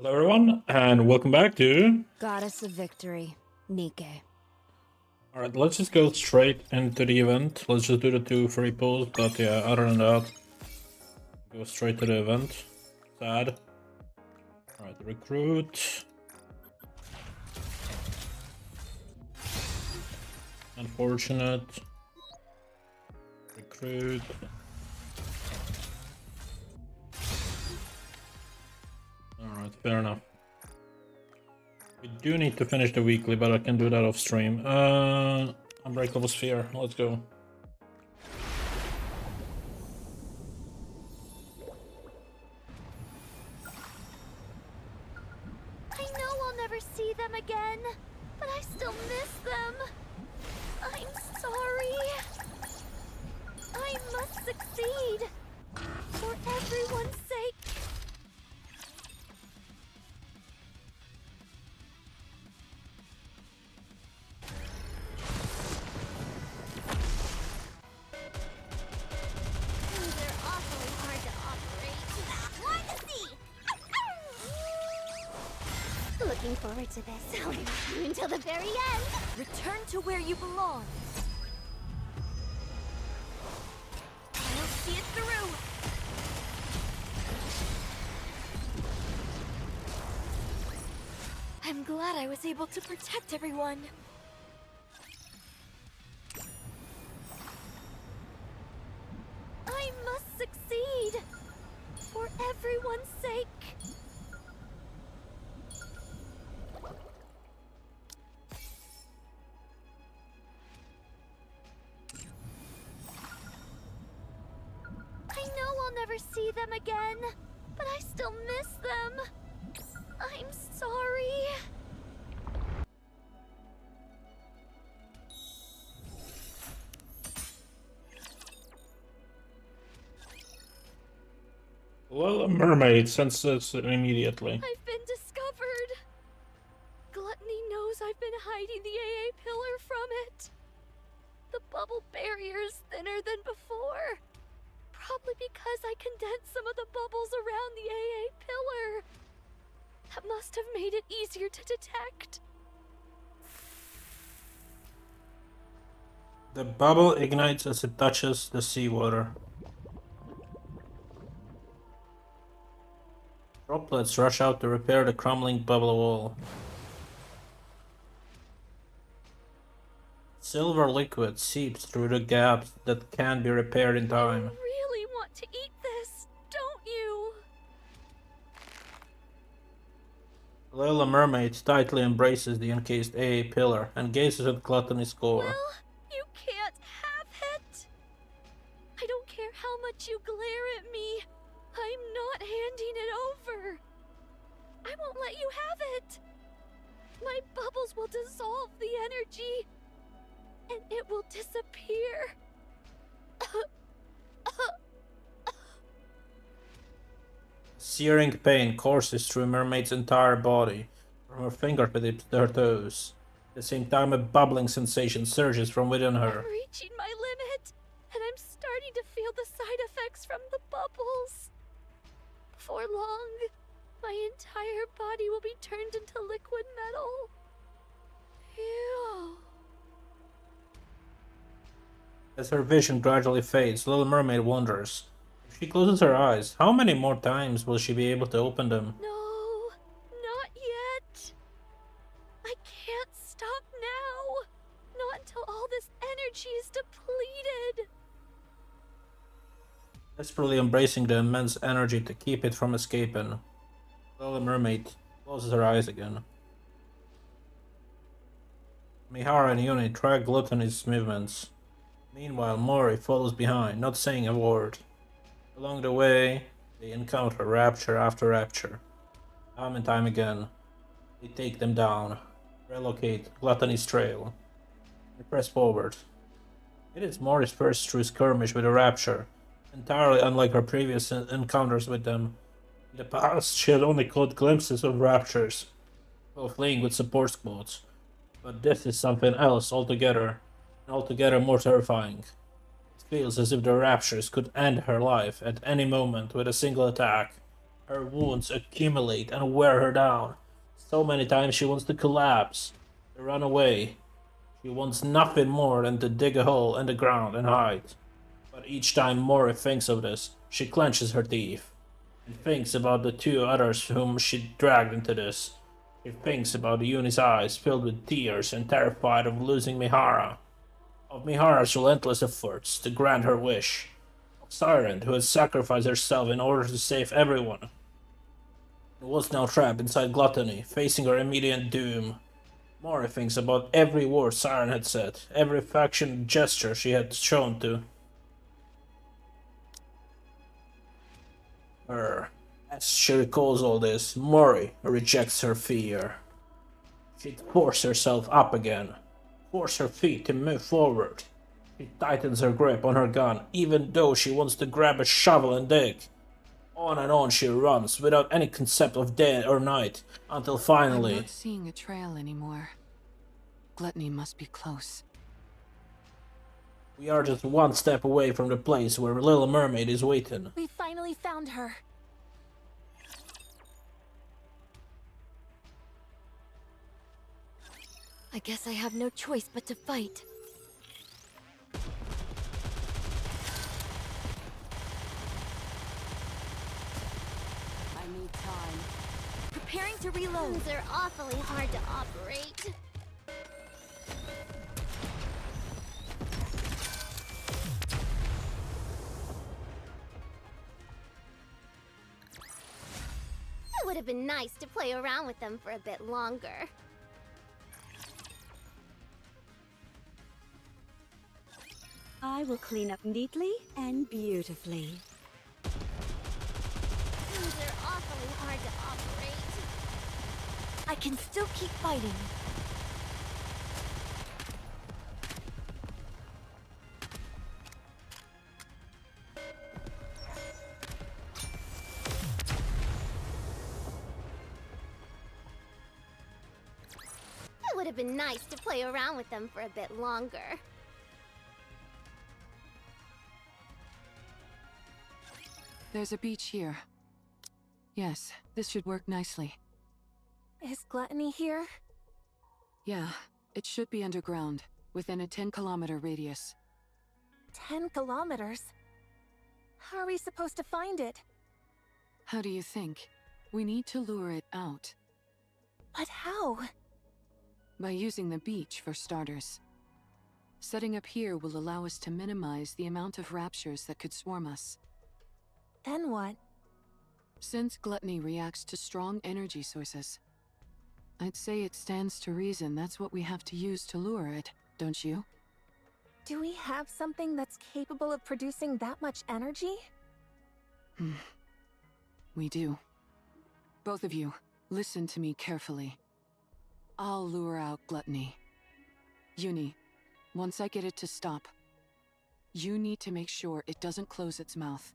Hello everyone, and welcome back to... Goddess of Victory, Nikke. Alright, let's just go straight into the event. Let's just do the 2 free pulls, but yeah, other than that, go straight to the event. Sad. Alright, recruit. Unfortunate. Recruit. Alright, fair enough. We do need to finish the weekly, but I can do that off stream. Unbreakable Sphere, let's go. I know I'll never see them again, but I still miss them. I'm sorry. I must succeed. For everyone's sake. They're awfully hard to operate. More to see. Looking forward to this. I'll be with you until the very end. Return to where you belong. I'll see it through. I'm glad I was able to protect everyone. I must succeed. For everyone's sake. I know I'll never see them again, but I still miss them. I'm sorry. Well, a mermaid senses it immediately. I've been discovered. Gluttony knows I've been hiding the AA pillar from it. The bubble barrier's thinner than before. Probably because I condensed some of the bubbles around the AA pillar. That must have made it easier to detect. The bubble ignites as it touches the seawater. Droplets rush out to repair the crumbling bubble wall. Silver liquid seeps through the gaps that can be repaired in time. You really want to eat this, don't you? Layla Mermaid tightly embraces the encased AA pillar and gazes at Gluttony's core. Well, you can't have it. I don't care how much you glare at me. I'm not handing it over. I won't let you have it. My bubbles will dissolve the energy, and it will disappear. Searing pain courses through Mermaid's entire body, from her fingertips to her toes. At the same time, a bubbling sensation surges from within her. I'm reaching my limit, and I'm starting to feel the side effects from the bubbles. Before long, my entire body will be turned into liquid metal. Ew. As her vision gradually fades, Little Mermaid wonders. If she closes her eyes, how many more times will she be able to open them? No, not yet. I can't stop now. Not until all this energy is depleted. Desperately embracing the immense energy to keep it from escaping, Little Mermaid closes her eyes again. Mihara and Yuni track Gluttony's movements. Meanwhile, Mori follows behind, not saying a word. Along the way, they encounter Rapture after Rapture. Time and time again, they take them down, relocate Gluttony's trail, and press forward. It is Mori's first true skirmish with a Rapture, entirely unlike her previous encounters with them. In the past, she had only caught glimpses of Raptures, while fleeing with support squads. But this is something else altogether, and altogether more terrifying. It feels as if the Raptures could end her life at any moment with a single attack. Her wounds accumulate and wear her down. So many times she wants to collapse, to run away. She wants nothing more than to dig a hole in the ground and hide. But each time Mori thinks of this, she clenches her teeth. She thinks about the two others whom she dragged into this. She thinks about Yuni's eyes filled with tears and terrified of losing Mihara. Of Mihara's relentless efforts to grant her wish. Of Siren, who had sacrificed herself in order to save everyone. Who was now trapped inside gluttony, facing her immediate doom. Mori thinks about every word Siren had said, every affectionate gesture she had shown to her. As she recalls all this, Mori rejects her fear. She'd force herself up again, force her feet to move forward. She tightens her grip on her gun, even though she wants to grab a shovel and dig. On and on she runs, without any concept of day or night, until I'm finally... not seeing a trail anymore. Gluttony must be close. We are just one step away from the place where Little Mermaid is waiting. We finally found her. I guess I have no choice but to fight. I need time. Preparing to reload. Guns are awfully hard to operate. It would have been nice to play around with them for a bit longer. I will clean up neatly and beautifully. Guns are awfully hard to operate. I can still keep fighting. It would have been nice to play around with them for a bit longer. There's a beach here. Yes, this should work nicely. Is Gluttony here? Yeah, it should be underground, within a 10-kilometer radius. 10 kilometers? How are we supposed to find it? How do you think? We need to lure it out. But how? By using the beach, for starters. Setting up here will allow us to minimize the amount of raptures that could swarm us. Then what? Since gluttony reacts to strong energy sources, I'd say it stands to reason that's what we have to use to lure it, don't you? Do we have something that's capable of producing that much energy? We do. Both of you, listen to me carefully. I'll lure out gluttony. Uni, once I get it to stop, you need to make sure it doesn't close its mouth.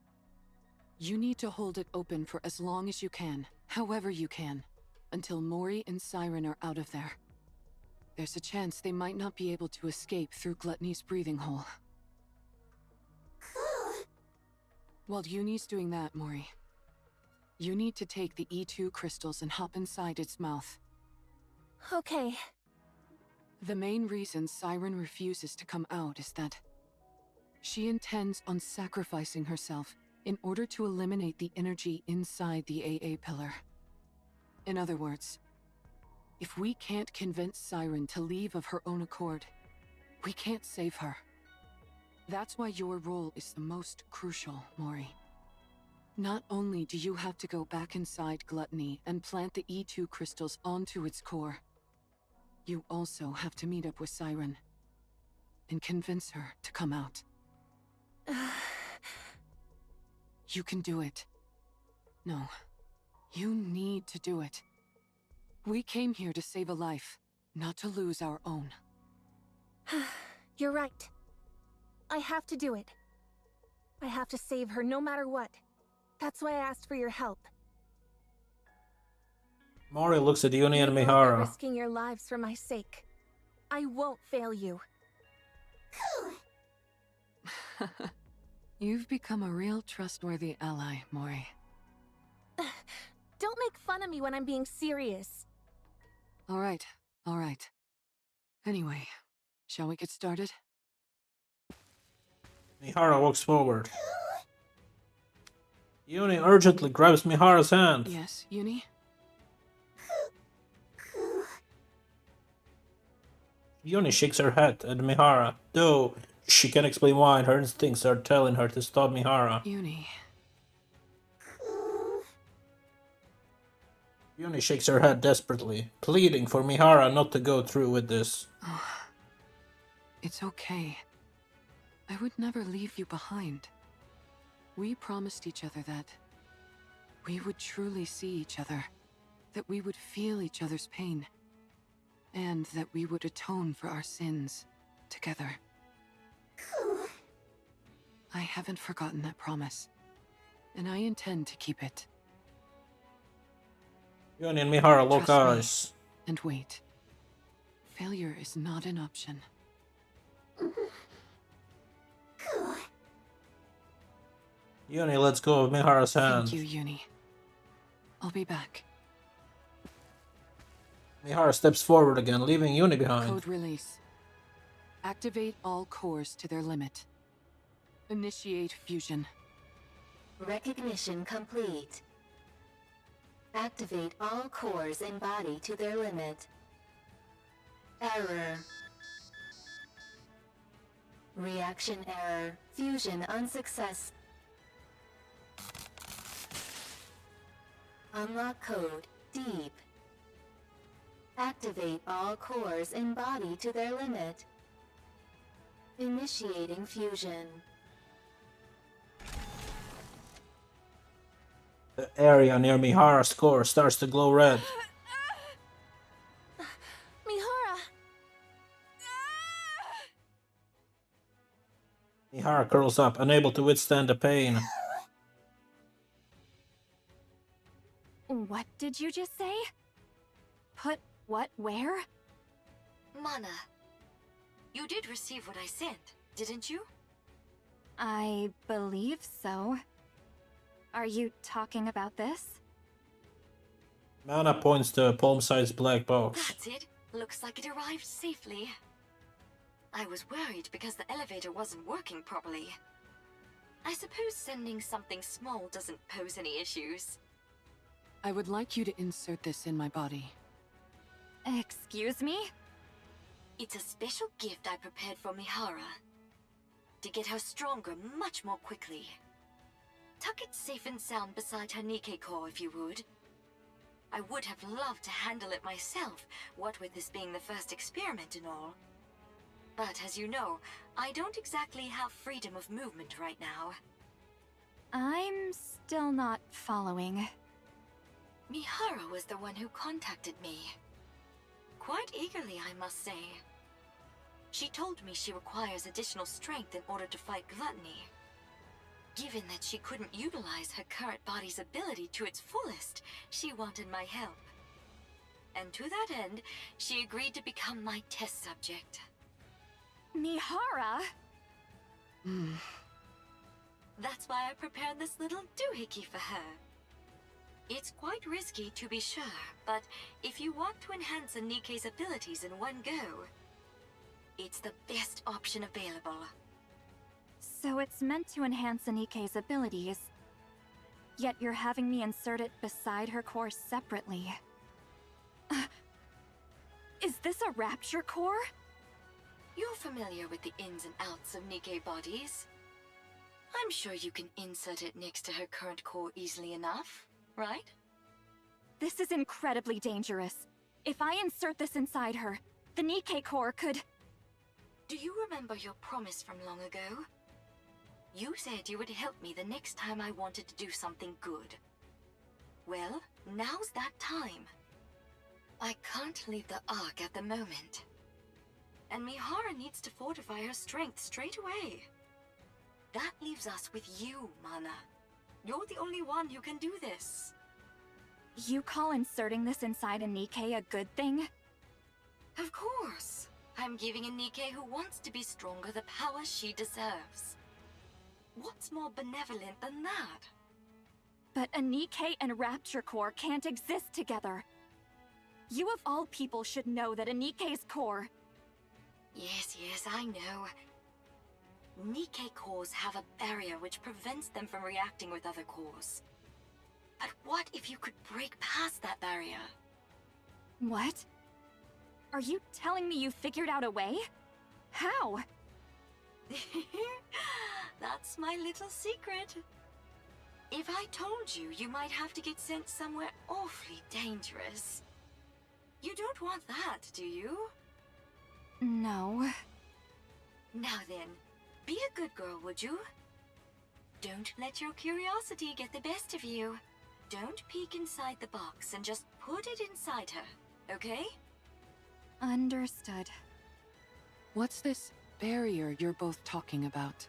You need to hold it open for as long as you can, however you can, until Mori and Siren are out of there. There's a chance they might not be able to escape through Gluttony's breathing hole. While Uni's doing that, Mori, you need to take the E2 crystals and hop inside its mouth. Okay. The main reason Siren refuses to come out is that she intends on sacrificing herself in order to eliminate the energy inside the AA pillar. In other words, if we can't convince Siren to leave of her own accord, we can't save her. That's why your role is the most crucial, Mori. Not only do you have to go back inside Gluttony and plant the E2 crystals onto its core, you also have to meet up with Siren and convince her to come out. You can do it. No, you need to do it. We came here to save a life, not to lose our own. You're right. I have to do it. I have to save her no matter what. That's why I asked for your help. Mori looks at Uni and You know you're Mihara. risking your lives for my sake. I won't fail you. You've become a real trustworthy ally, Mori. at me when I'm being serious. All right, all right. Anyway, shall we get started? Mihara walks forward. Yuni urgently grabs Mihara's hand. Yes, Uni? Yuni shakes her head at Mihara, though she can't explain why, and her instincts are telling her to stop Mihara. Uni. Yuni shakes her head desperately, pleading for Mihara not to go through with this. Oh, it's okay. I would never leave you behind. We promised each other that we would truly see each other, that we would feel each other's pain, and that we would atone for our sins together. I haven't forgotten that promise, and I intend to keep it. Yuni and Mihara lock Trust me. eyes. And wait. Failure is not an option. Yuni lets go of Mihara's hand. Thank you, Uni. I'll be back. Mihara steps forward again, leaving Yuni behind. Code release. Activate all cores to their limit. Initiate fusion. Recognition complete. Activate all cores in body to their limit. Error. Reaction error. Fusion unsuccess. Unlock code. Deep. Activate all cores in body to their limit. Initiating fusion. The area near Mihara's core starts to glow red. Mihara! Mihara curls up, unable to withstand the pain. What did you just say? Put what where? Mana, you did receive what I sent, didn't you? I believe so. Are you talking about this? Mana points to a palm-sized black box. That's it. Looks like it arrived safely. I was worried because the elevator wasn't working properly. I suppose sending something small doesn't pose any issues. I would like you to insert this in my body. Excuse me? It's a special gift I prepared for Mihara. To get her stronger much more quickly. Tuck it safe and sound beside her Nikke core if you would. I would have loved to handle it myself, what with this being the first experiment and all. But as you know, I don't exactly have freedom of movement right now. I'm still not following. Mihara was the one who contacted me. Quite eagerly, I must say. She told me she requires additional strength in order to fight gluttony. Given that she couldn't utilize her current body's ability to its fullest, she wanted my help. And to that end, she agreed to become my test subject. Mihara? That's why I prepared this little doohickey for her. It's quite risky to be sure, but if you want to enhance a Nikke's abilities in one go, it's the best option available. So it's meant to enhance Nikke's abilities. Yet you're having me insert it beside her core separately. Is this a Rapture core? You're familiar with the ins and outs of Nikke bodies. I'm sure you can insert it next to her current core easily enough, right? This is incredibly dangerous. If I insert this inside her, the Nikke core could... Do you remember your promise from long ago? You said you would help me the next time I wanted to do something good. Well, now's that time. I can't leave the Ark at the moment. And Mihara needs to fortify her strength straight away. That leaves us with you, Mana. You're the only one who can do this. You call inserting this inside a Nikke a good thing? Of course. I'm giving a Nikke who wants to be stronger the power she deserves. What's more benevolent than that? But a Nikke and Rapture core can't exist together. You of all people should know that a Nikke's core... Yes, I know. Nikke cores have a barrier which prevents them from reacting with other cores. But what if you could break past that barrier? What? Are you telling me you figured out a way? How? That's my little secret. If I told you, you might have to get sent somewhere awfully dangerous. You don't want that, do you? No. Now then, be a good girl, would you? Don't let your curiosity get the best of you. Don't peek inside the box and just put it inside her, okay? Understood. What's this barrier you're both talking about?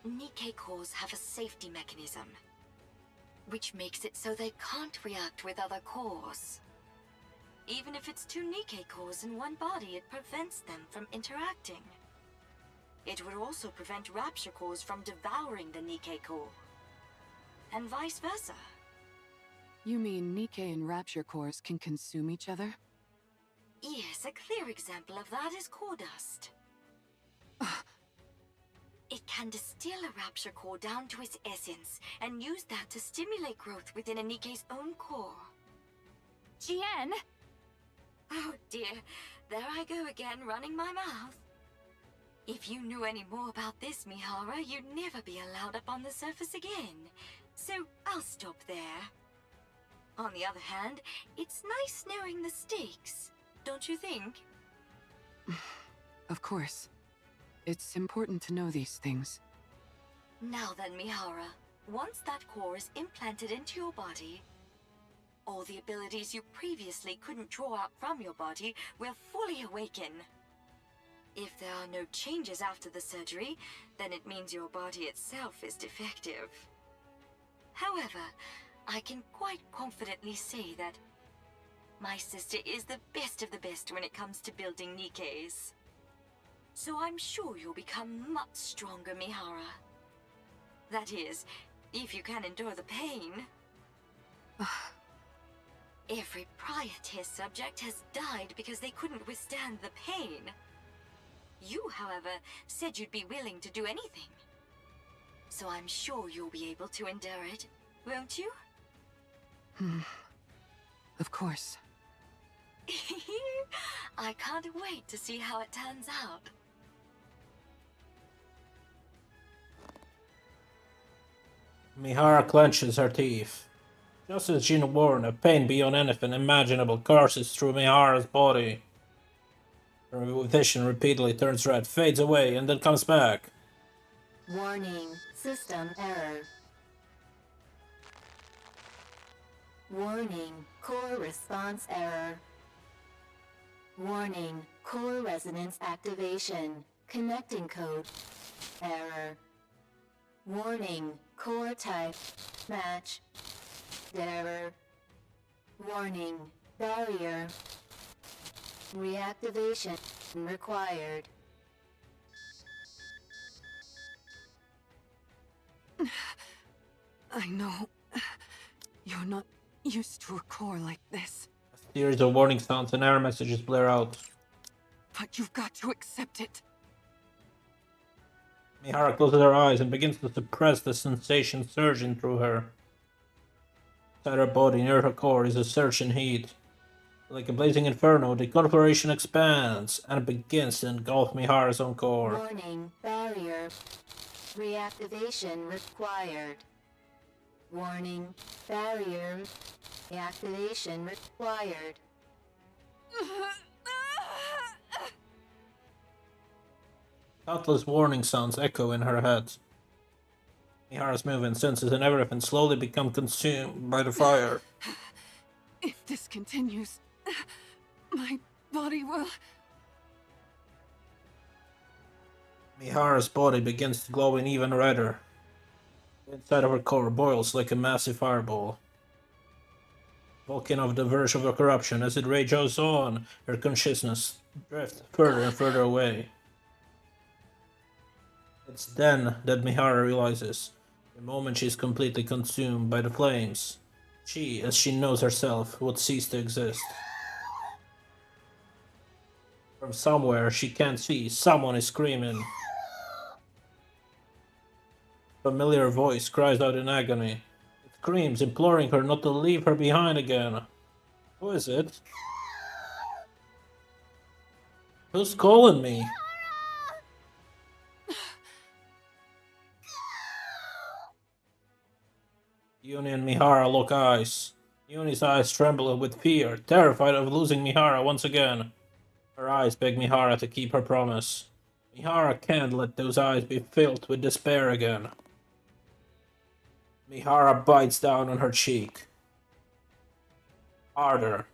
Nikke cores have a safety mechanism, which makes it so they can't react with other cores. Even if it's two Nikke cores in one body, it prevents them from interacting. It would also prevent Rapture cores from devouring the Nikke core, and vice versa. You mean Nikke and Rapture cores can consume each other? Yes, a clear example of that is core dust. It can distill a Rapture core down to its essence, and use that to stimulate growth within a Nikke's own core. Jien! Oh dear, there I go again, running my mouth. If you knew any more about this, Mihara, you'd never be allowed up on the surface again. So I'll stop there. On the other hand, it's nice knowing the stakes, don't you think? Of course. It's important to know these things. Now then, Mihara, once that core is implanted into your body, all the abilities you previously couldn't draw out from your body will fully awaken. If there are no changes after the surgery, then it means your body itself is defective. However, I can quite confidently say that my sister is the best of the best when it comes to building Nikkes. So I'm sure you'll become much stronger, Mihara. That is, if you can endure the pain. Every prior test subject has died because they couldn't withstand the pain. You, however, said you'd be willing to do anything. So I'm sure you'll be able to endure it, won't you? Of course. I can't wait to see how it turns out. Mihara clenches her teeth. Just as Jin warned, a pain beyond anything imaginable courses through Mihara's body. Her vision repeatedly turns red, fades away, and then comes back. Warning, system error. Warning, core response error. Warning, core resonance activation. Connecting code error. Warning, core type match. Error. Warning, barrier. Reactivation required. I know. You're not used to a core like this. A series of warning sounds and error messages blare out. But you've got to accept it. Mihara closes her eyes and begins to suppress the sensation surging through her. Inside her body, near her core, is a surging heat. Like a blazing inferno, the conflagration expands and begins to engulf Mihara's own core. Warning, barrier. Reactivation required. Warning, barrier. Reactivation required. Countless warning sounds echo in her head. Mihara's movement, senses, and everything slowly become consumed by the fire. If this continues, my body will... Mihara's body begins to glow even redder. The inside of her core boils like a massive fireball. Volcano of the verge of her corruption, as it rages on, her consciousness drifts further and further away. It's then that Mihara realizes The moment she is completely consumed by the flames, she, as she knows herself, would cease to exist. From somewhere she can't see, someone is screaming. A familiar voice cries out in agony. It screams, imploring her not to leave her behind again. Who is it? Who's calling me? Yuni and Mihara lock eyes. Yuni's eyes tremble with fear, terrified of losing Mihara once again. Her eyes beg Mihara to keep her promise. Mihara can't let those eyes be filled with despair again. Mihara bites down on her cheek. Harder.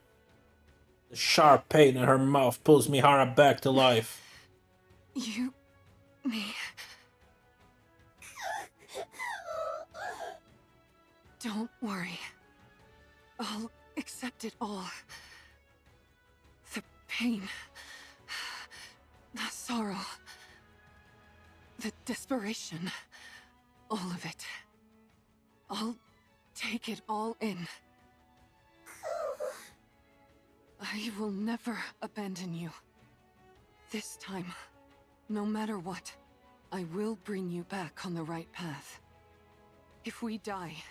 The sharp pain in her mouth pulls Mihara back to life. Me. Don't worry. I'll accept it all. The pain. The sorrow. The desperation. All of it. I'll take it all in. I will never abandon you. This time, no matter what, I will bring you back on the right path. If we die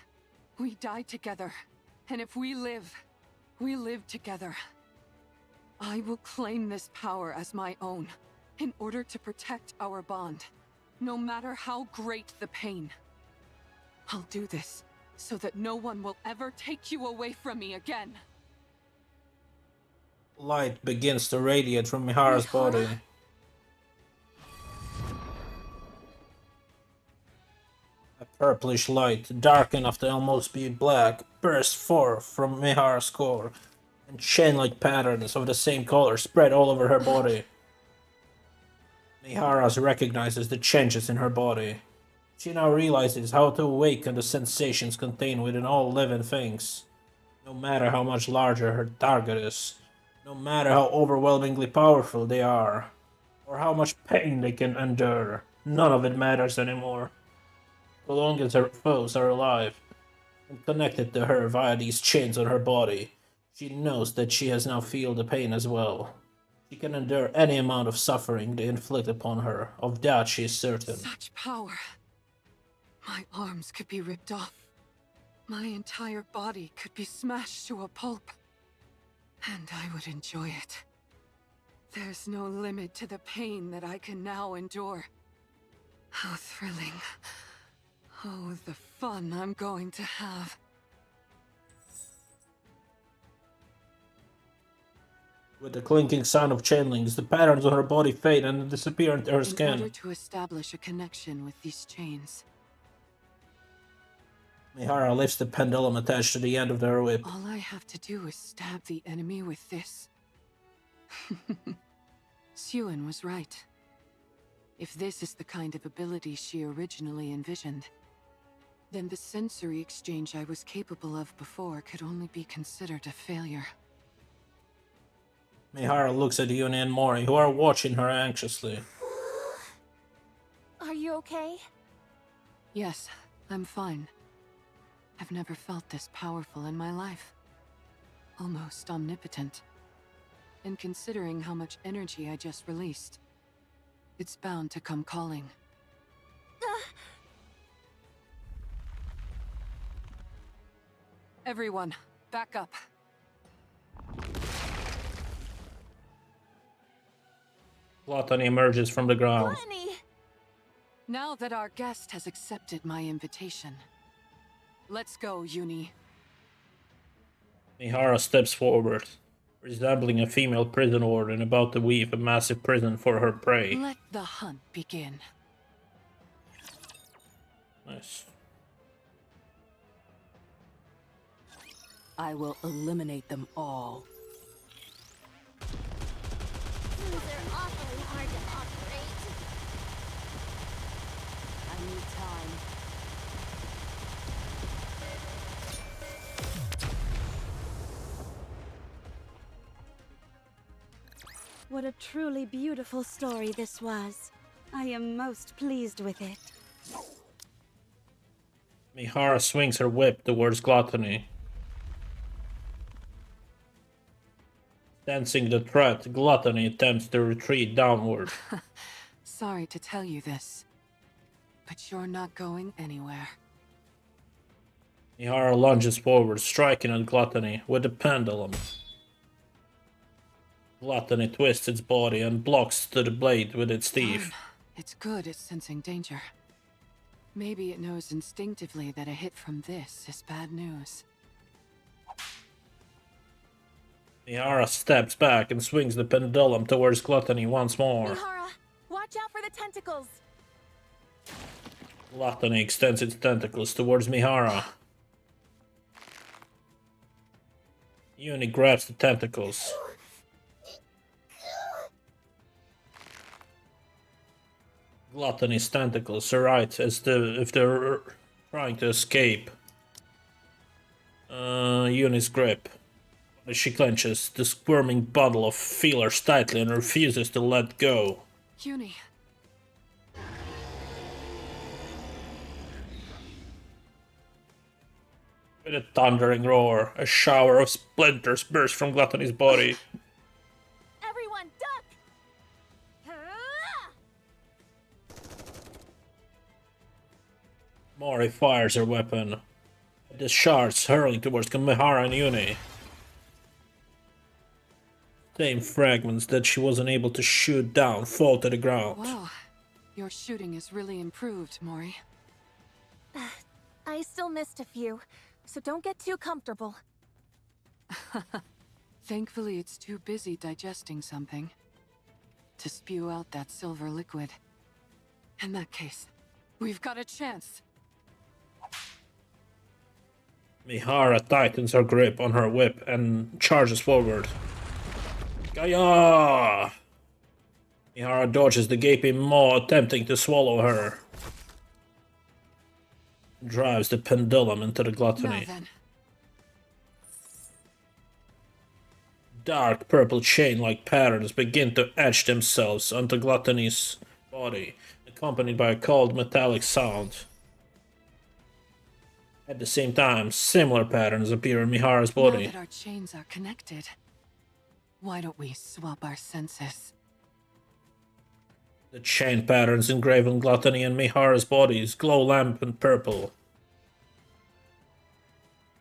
together. And if we live together. I will claim this power as my own, in order to protect our bond, no matter how great the pain. I'll do this, so that no one will ever take you away from me again. Light begins to radiate from Mihara's body. A purplish light, dark enough to almost be black, bursts forth from Mihara's core, and chain-like patterns of the same color spread all over her body. Mihara recognizes the changes in her body. She now realizes how to awaken the sensations contained within all living things. No matter how much larger her target is, no matter how overwhelmingly powerful they are, or how much pain they can endure, none of it matters anymore. So long as her foes are alive and connected to her via these chains on her body, she knows that she has now felt the pain as well. She can endure any amount of suffering they inflict upon her, of that she is certain. Such power. My arms could be ripped off. My entire body could be smashed to a pulp. And I would enjoy it. There's no limit to the pain that I can now endure. How thrilling. Oh, the fun I'm going to have. With the clinking sound of chain links, the patterns on her body fade and disappear into her skin. In order to establish a connection with these chains, Mihara lifts the pendulum attached to the end of her whip. all I have to do is stab the enemy with this. Suen was right. If this is the kind of ability she originally envisioned, then the sensory exchange I was capable of before could only be considered a failure. Mihara looks at Yuni and Mori, who are watching her anxiously. Are you okay? Yes, I'm fine. I've never felt this powerful in my life. Almost omnipotent. And considering how much energy I just released, it's bound to come calling. Everyone, back up. Gluttony emerges from the ground. Gluttony! Now that our guest has accepted my invitation, let's go, Yuni. Mihara steps forward, resembling a female prison warden about to weave a massive prison for her prey. Let the hunt begin. Nice. I will eliminate them all. They're awfully hard to operate. I need time. What a truly beautiful story this was. I am most pleased with it. Mihara swings her whip towards Gluttony. Sensing the threat, Gluttony attempts to retreat downward. Sorry to tell you this, but you're not going anywhere. Mihara lunges forward, striking at Gluttony with the pendulum. Gluttony twists its body and blocks to the blade with its teeth. Darn. It's good at sensing danger. Maybe it knows instinctively that a hit from this is bad news. Mihara steps back and swings the pendulum towards Gluttony once more. Mihara, watch out for the tentacles! Gluttony extends its tentacles towards Mihara. Uni grabs the tentacles. Gluttony's tentacles are right as if they're trying to escape Uni's grip. As she clenches the squirming bundle of feelers tightly and refuses to let go. Uni. With a thundering roar, a shower of splinters bursts from Gluttony's body. Everyone, duck! Mori fires her weapon. The shards hurling towards Mihara and Uni. Same fragments that she wasn't able to shoot down fall to the ground. Wow, your shooting has really improved, Mori. I still missed a few, so don't get too comfortable. Thankfully, it's too busy digesting something to spew out that silver liquid. In that case, we've got a chance. Mihara tightens her grip on her whip and charges forward. Gaya! Mihara dodges the gaping maw attempting to swallow her. Drives the pendulum into the Gluttony. Now then. Dark purple chain-like patterns begin to etch themselves onto Gluttony's body, accompanied by a cold metallic sound. At the same time, similar patterns appear in Mihara's body. Now that our chains are connected, why don't we swap our senses? The chain patterns engraved on Gluttony and Mihara's bodies glow lampant purple.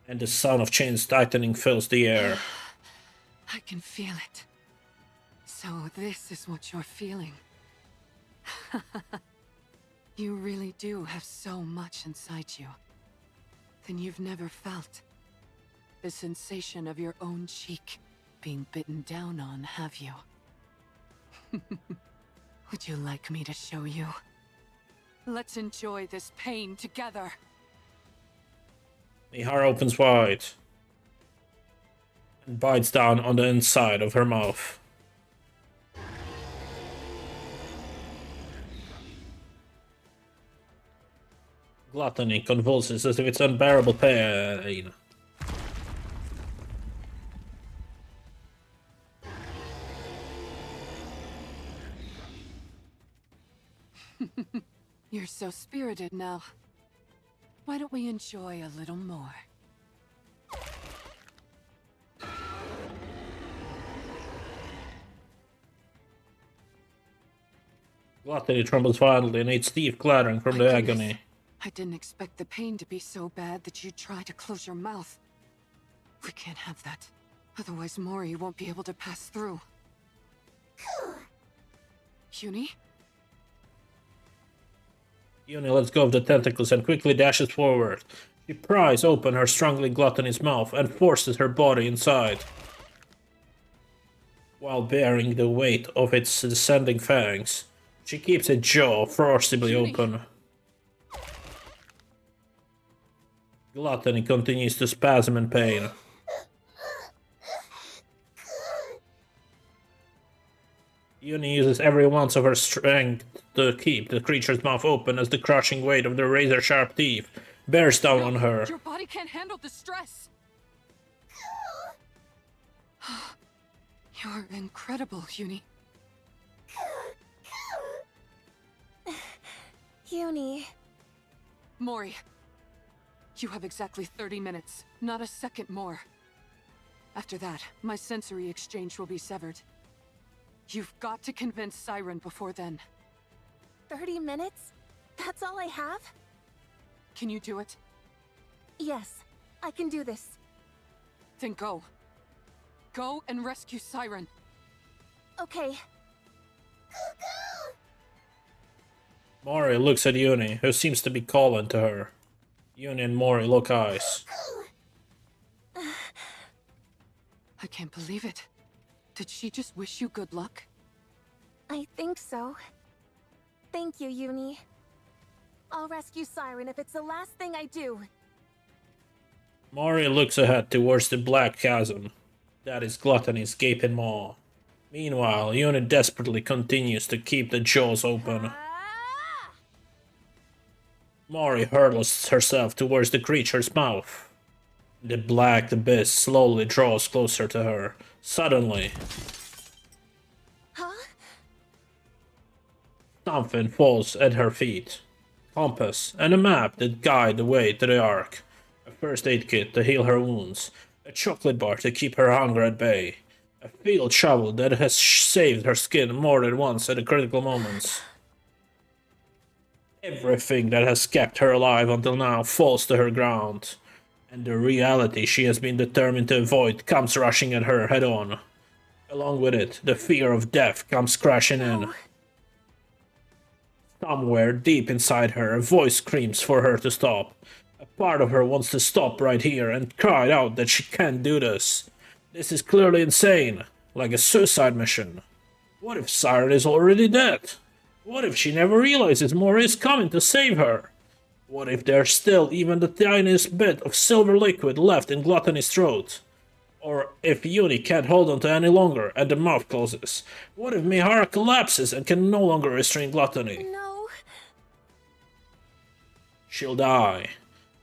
And the sound of chains tightening fills the air. I can feel it. So this is what you're feeling. You really do have so much inside you. Then you've never felt the sensation of your own cheek being bitten down on, have you? Would you like me to show you? Let's enjoy this pain together. Mihara opens wide and bites down on the inside of her mouth. Gluttony convulses as if it's unbearable pain. You're so spirited now. Why don't we enjoy a little more? Gluttony trembles violently and its teeth clattering from My the goodness. agony. I didn't expect the pain to be so bad that you'd try to close your mouth. We can't have that. Otherwise Mori won't be able to pass through. Uni? Uni lets go of the tentacles and quickly dashes forward. She pries open her strangling Gluttony's mouth and forces her body inside, while bearing the weight of its descending fangs. She keeps its jaw forcibly Uni. open. Gluttony continues to spasm in pain. Uni uses every ounce of her strength to keep the creature's mouth open as the crushing weight of the razor-sharp teeth bears down on her. Your body can't handle the stress. You're incredible, Uni. Uni. Mori, You have exactly 30 minutes, not a second more. After that, my sensory exchange will be severed. You've got to convince Siren before then. 30 minutes? That's all I have? Can you do it? Yes, I can do this. Then go. Go and rescue Siren. Okay. Mori looks at Uni, who seems to be calling to her. Uni and Mori lock eyes. I can't believe it. Did she just wish you good luck? I think so. Thank you, Uni. I'll rescue Siren if it's the last thing I do. Mori looks ahead towards the black chasm. That is Gluttony's gaping maw. Meanwhile, Uni desperately continues to keep the jaws open. Mori hurls herself towards the creature's mouth. The black abyss slowly draws closer to her. Suddenly, Huh? something falls at her feet. Compass and a map that guide the way to the Ark. A first aid kit to heal her wounds. A chocolate bar to keep her hunger at bay. A field shovel that has saved her skin more than once at the critical moments. Everything that has kept her alive until now falls to her ground. And the reality she has been determined to avoid comes rushing at her head on. Along with it, the fear of death comes crashing in. Somewhere deep inside her, a voice screams for her to stop. A part of her wants to stop right here and cry out that she can't do this. This is clearly insane, like a suicide mission. What if Siren is already dead? What if she never realizes Mori is coming to save her? What if there's still even the tiniest bit of silver liquid left in Gluttony's throat? Or if Uni can't hold on to any longer and the mouth closes? What if Mihara collapses and can no longer restrain Gluttony? No. She'll die.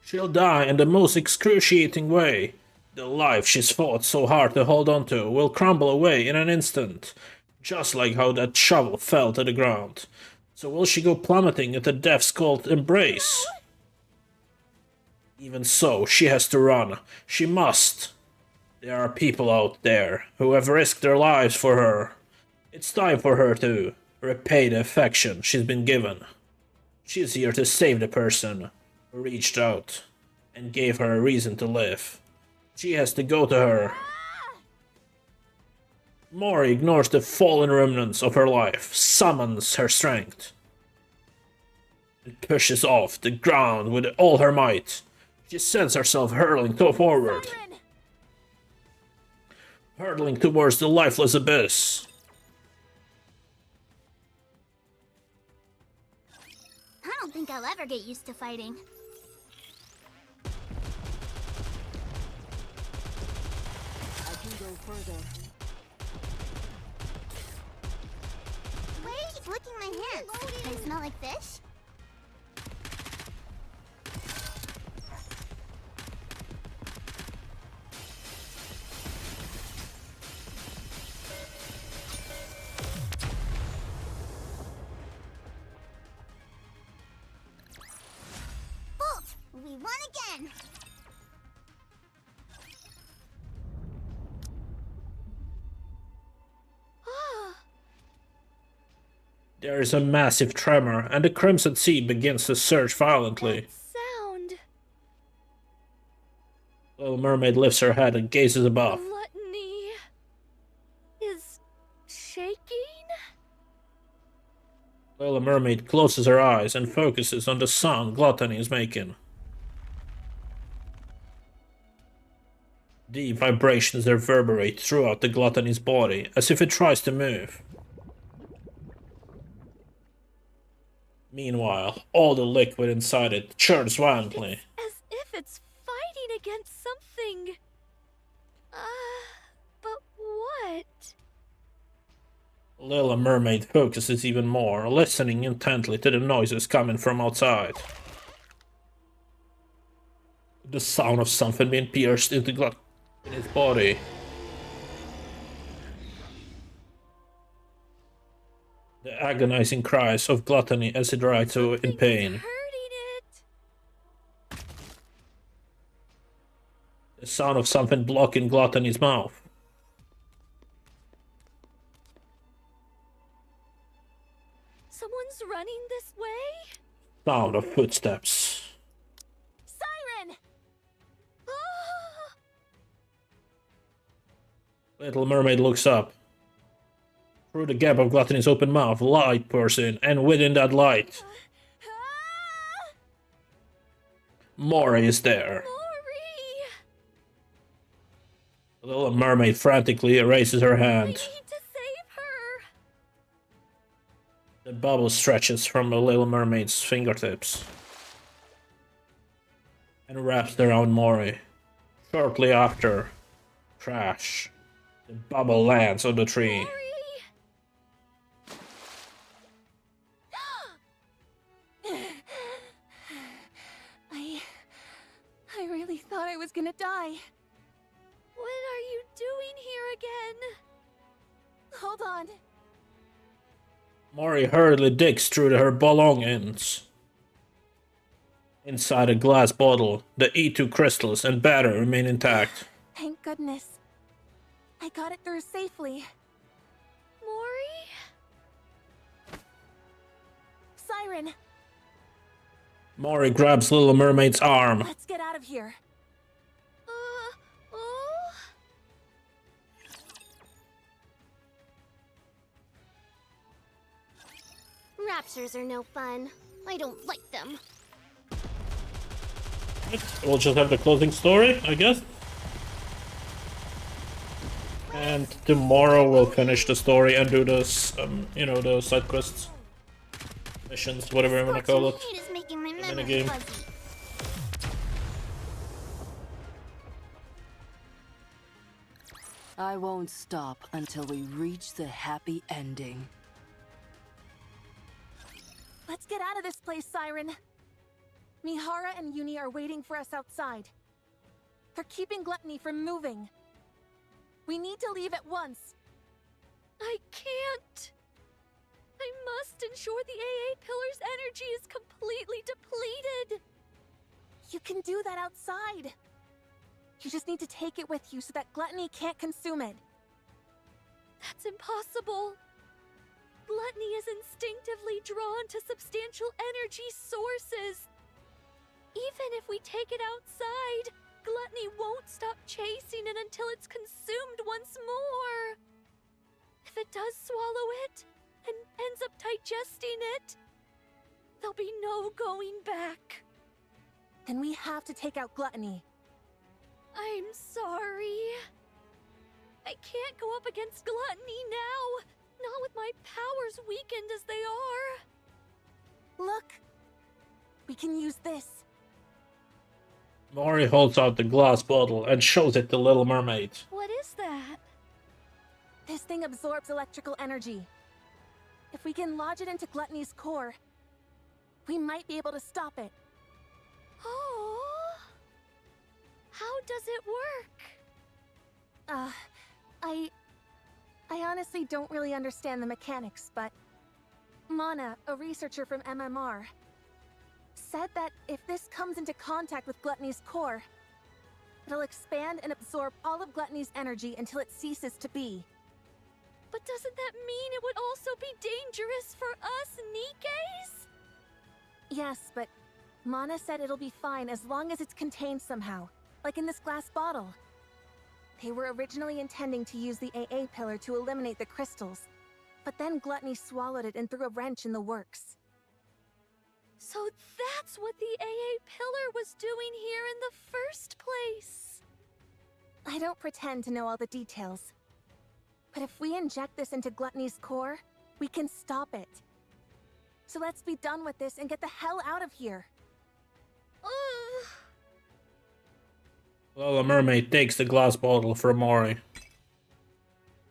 She'll die in the most excruciating way. The life she's fought so hard to hold on to will crumble away in an instant. Just like how that shovel fell to the ground. So will she go plummeting into death's cold embrace? Even so, she has to run. She must. There are people out there who have risked their lives for her. It's time for her to repay the affection she's been given. She's here to save the person who reached out and gave her a reason to live. She has to go to her. Mori ignores the fallen remnants of her life, summons her strength, and pushes off the ground with all her might. She sends herself hurtling forward. Siren! Hurtling towards the lifeless abyss. I don't think I'll ever get used to fighting. I can go further. Why are you licking my hands? They smell like fish? Bolt! We won again! There is a massive tremor, and the Crimson Sea begins to surge violently. Sound. Little Mermaid lifts her head and gazes above. Gluttony is shaking? Little Mermaid closes her eyes and focuses on the sound Gluttony is making. Deep vibrations reverberate throughout the Gluttony's body, as if it tries to move. Meanwhile, all the liquid inside it churns violently. As if it's fighting against something. But what? Little Mermaid focuses even more, listening intently to the noises coming from outside. The sound of something being pierced into Gluttony's body. The agonizing cries of Gluttony as it writhes in pain. Hurting it. The sound of something blocking Gluttony's mouth. Someone's running this way? Sound of footsteps. Siren! Ah! Little Mermaid looks up. Through the gap of Gluttony's open mouth, light pours in, and within that light, Ah! Mori is there. Mori! The little mermaid frantically raises her I hand. need to save her! The bubble stretches from the little mermaid's fingertips and wraps around Mori. Shortly after, crash. The bubble lands on the tree. Mori! I really thought I was gonna die. What are you doing here again? Hold on. Mori hurriedly digs through her belongings. Inside a glass bottle, the E2 crystals and batter remain intact. Thank goodness. I got it through safely. Mori? Siren, Mori grabs Little Mermaid's arm. let's get out of here. Oh? Raptures are no fun. I don't like them. We'll just have the closing story, I guess. And tomorrow we'll finish the story and do this, the side quests, missions, whatever you want to call it. Scorching heat is making my memory minigame. fuzzy. I won't stop until we reach the happy ending. Let's get out of this place, Siren. Mihara and Uni are waiting for us outside. They're keeping Gluttony from moving. We need to leave at once. I can't. I must ensure the AA Pillar's energy is completely depleted. You can do that outside. You just need to take it with you so that Gluttony can't consume it. That's impossible. Gluttony is instinctively drawn to substantial energy sources. Even if we take it outside, Gluttony won't stop chasing it until it's consumed once more. If it does swallow it and ends up digesting it, there'll be no going back. Then we have to take out Gluttony. I'm sorry. I can't go up against Gluttony now. Not with my powers weakened as they are. Look. We can use this. Mori holds out the glass bottle and shows it to Little Mermaid. What is that? This thing absorbs electrical energy. If we can lodge it into Gluttony's core, we might be able to stop it. Oh. How does it work? I honestly don't really understand the mechanics, but Mana, a researcher from MMR, said that if this comes into contact with Gluttony's core, it'll expand and absorb all of Gluttony's energy until it ceases to be. But doesn't that mean it would also be dangerous for us Nikkes? Yes, but Mana said it'll be fine as long as it's contained somehow, like in this glass bottle. They were originally intending to use the AA pillar to eliminate the crystals, but then Gluttony swallowed it and threw a wrench in the works. So that's what the AA pillar was doing here in the first place. I don't pretend to know all the details, but if we inject this into Gluttony's core, we can stop it. So let's be done with this and get the hell out of here. Ugh. Little Mermaid takes the glass bottle from Mori.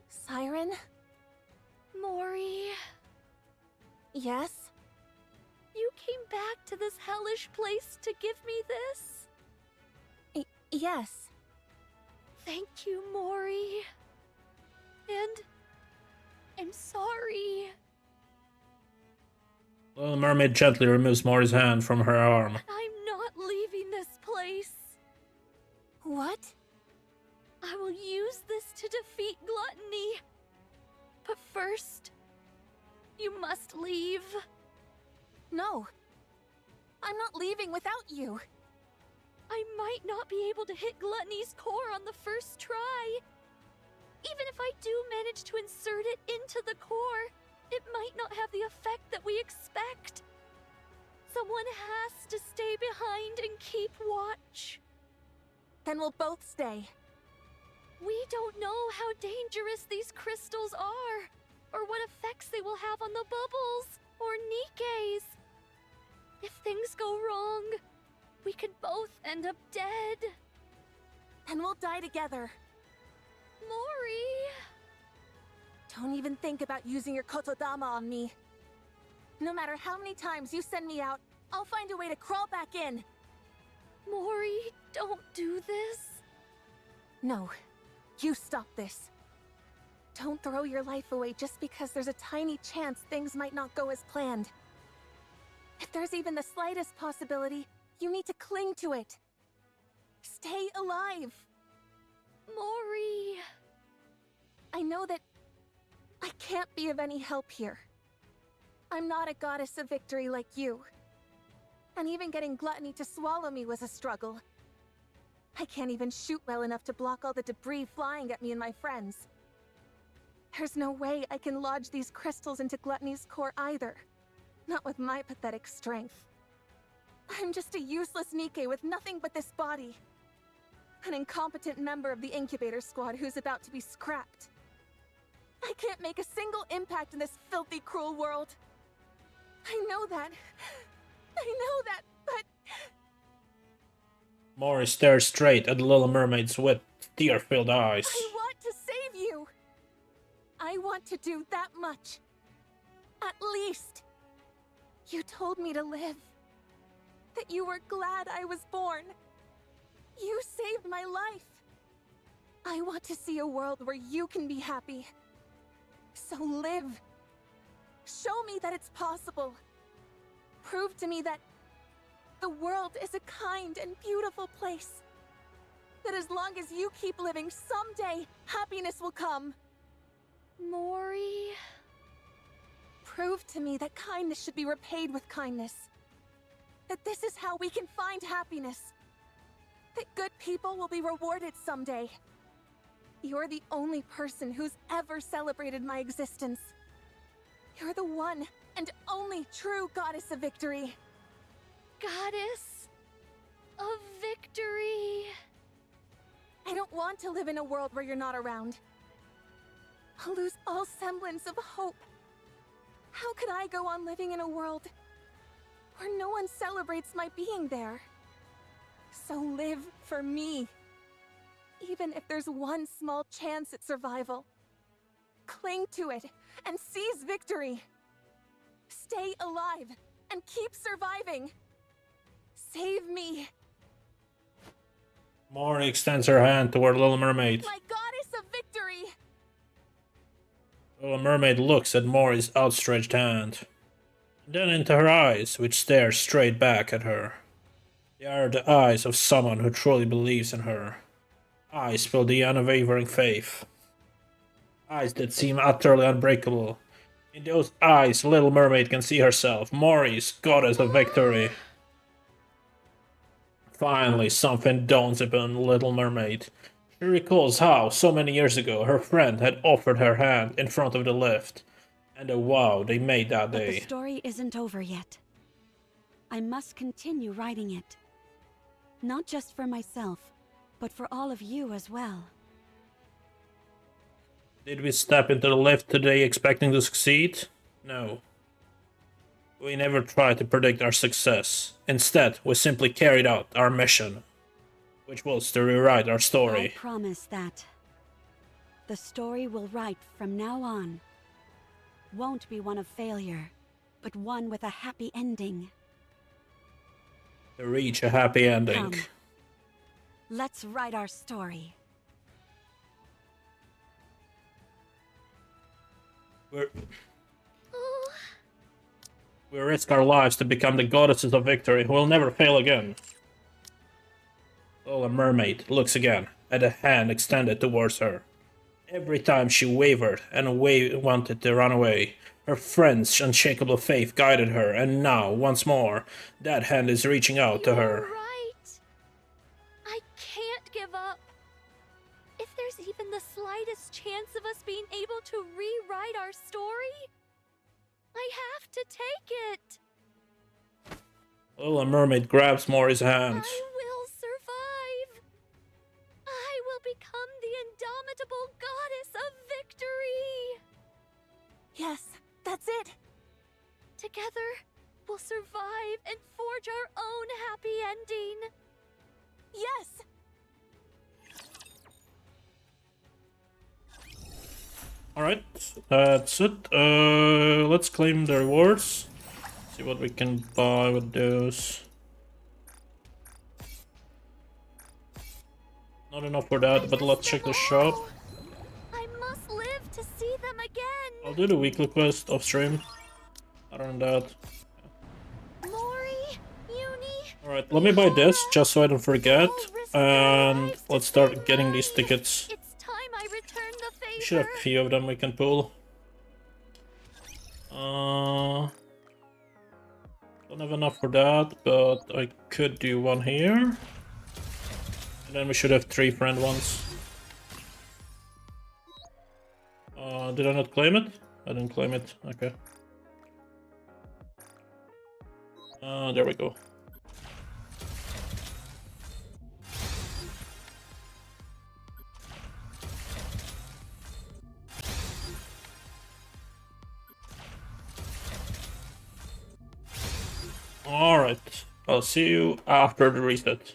Siren? Mori, Yes? you came back to this hellish place to give me this? Yes. Thank you, Mori. And I'm sorry. Little Mermaid gently removes Mori's hand from her arm. I'm not leaving this place. What? I will use this to defeat gluttony. But first, you must leave. No. I'm not leaving without you. I might not be able to hit gluttony's core on the first try. Even if I do manage to insert it into the core, it might not have the effect that we expect. Someone has to stay behind and keep watch. Then we'll both stay. We don't know how dangerous these crystals are, or what effects they will have on the bubbles, or Nikke's. If things go wrong, we could both end up dead. Then we'll die together. Mori! Don't even think about using your kotodama on me. No matter how many times you send me out, I'll find a way to crawl back in. Mori, don't do this. No, you stop this. Don't throw your life away just because there's a tiny chance things might not go as planned. If there's even the slightest possibility, you need to cling to it. Stay alive. Mori! I know that I can't be of any help here. I'm not a goddess of victory like you. And even getting gluttony to swallow me was a struggle. I can't even shoot well enough to block all the debris flying at me and my friends. There's no way I can lodge these crystals into gluttony's core either. Not with my pathetic strength. I'm just a useless Nikke with nothing but this body. An incompetent member of the incubator squad who's about to be scrapped. I can't make a single impact in this filthy, cruel world. I know that. But... Mori stares straight at the Little Mermaid's wet, tear-filled eyes. I want to save you! I want to do that much. At least. You told me to live. That you were glad I was born. You saved my life. I want to see a world where you can be happy. So live. Show me that it's possible. Prove to me that the world is a kind and beautiful place. That as long as you keep living, someday happiness will come. Mori... Prove to me that kindness should be repaid with kindness. That this is how we can find happiness. That good people will be rewarded someday. You're the only person who's ever celebrated my existence. You're the one and only true goddess of victory. Goddess of victory. I don't want to live in a world where you're not around. I'll lose all semblance of hope. How could I go on living in a world where no one celebrates my being there? So live for me. Even if there's one small chance at survival. Cling to it and seize victory. Stay alive and keep surviving. Save me. Mori extends her hand toward Little Mermaid. My goddess of victory. Little Mermaid looks at Mori's outstretched hand. And then into her eyes, which stare straight back at her. They are the eyes of someone who truly believes in her. Eyes filled with unwavering faith. Eyes that seem utterly unbreakable. In those eyes, Little Mermaid can see herself, Mori's goddess of victory. Finally, something dawns upon Little Mermaid. She recalls how, so many years ago, her friend had offered her hand in front of the lift. And the vow they made that But day. the story isn't over yet. I must continue writing it. Not just for myself, but for all of you as well. Did we step into the lift today expecting to succeed? No. We never tried to predict our success. Instead, we simply carried out our mission, which was to rewrite our story. I promise that the story we'll write from now on won't be one of failure, but one with a happy ending. To reach a happy ending. Come, let's write our story. We risk our lives to become the goddesses of victory who will never fail again. Little Mermaid looks again had a hand extended towards her. Every time she wavered and wanted to run away, her friend's unshakable faith guided her, and now, once more, that hand is reaching out to her. You're right. I can't give up. If there's even the slightest chance of us being able to rewrite our story, I have to take it. Little mermaid grabs Mori's hand. I will survive. I will become the indomitable goddess of victory. Yes, that's it. Together, we'll survive and forge our own happy ending. Yes. Alright, that's it. Let's claim the rewards. See what we can buy with those. Not enough for that, but let's check the shop. I must live to see them again. I'll do the weekly quest off stream. Other than that. Mori, Uni. Alright, let me buy this just so I don't forget. And let's start getting these tickets. It's time I return the favor. We should have a few of them we can pull. Don't have enough for that, but I could do one here. And then we should have 3 friend ones. Did I not claim it? I didn't claim it. Okay. There we go. Alright, I'll see you after the reset.